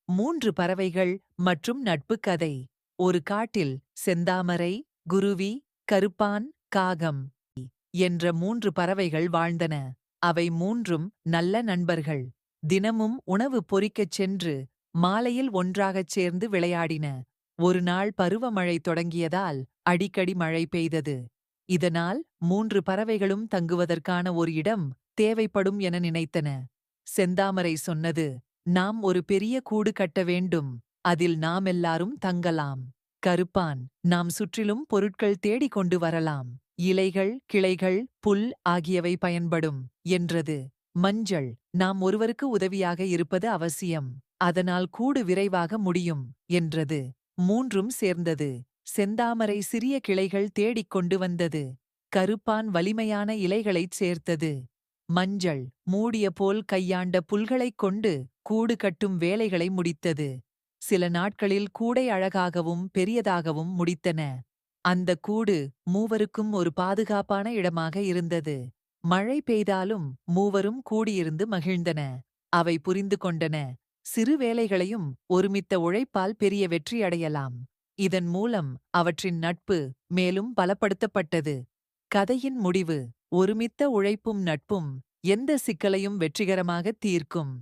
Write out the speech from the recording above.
3 பறவைகள் மற்றும் நட்பு கதை. ஒரு காட்டில் செந்தாமரை, குருவி, கருப்பான், காகம் என்ற 3 பறவைகள் வாழ்ந்தன. அவை மூன்றும் நல்ல நண்பர்கள். தினமும் உணவு பொறிக்கச் சென்று மாலையில் ஒன்றாகச் சேர்ந்து விளையாடின. ஒரு நாள் பருவமழை தொடங்கியதால் அடிக்கடி மழை பெய்தது. இதனால் 3 பறவைகளும் தங்குவதற்கான ஒரு இடம் தேவைப்படும் என நினைத்தன. செந்தாமரை சொன்னது, நாம் ஒரு பெரிய கூடு கட்ட வேண்டும். அதில் நாம் எல்லாரும் தங்கலாம். கருப்பான், நாம் சுற்றிலும் பொருட்கள் தேடிக் கொண்டு வரலாம். இலைகள், கிளைகள், புல் ஆகியவை பயன்படும் என்றது. மஞ்சள், நாம் ஒருவருக்கு உதவியாக இருப்பது அவசியம். அதனால் கூடு விரைவாக முடியும் என்றது. மூன்றும் சேர்ந்தது. செந்தாமரை சிறிய கிளைகள் தேடிக் கொண்டு வந்தது. கருப்பான் வலிமையான இலைகளைச் சேர்த்தது. மஞ்சள், மூடிய போல் கையாண்ட புல்களைக் கொண்டு கூடு கட்டும் வேலைகளை முடித்தது. சில நாட்களில் கூடை அழகாகவும் பெரியதாகவும் முடித்தன. அந்த கூடு மூவருக்கும் ஒரு பாதுகாப்பான இடமாக இருந்தது. மழை பெய்தாலும் மூவரும் கூடியிருந்து மகிழ்ந்தன. அவை புரிந்து கொண்டன, சிறு வேலைகளையும் ஒருமித்த உழைப்பால் பெரிய வெற்றி அடையலாம். இதன் மூலம் அவற்றின் நட்பு மேலும் பலப்படுத்தப்பட்டது. கதையின் முடிவு: ஒருமித்த உழைப்பும் நட்பும் எந்த சிக்கலையும் வெற்றிகரமாக தீர்க்கும்.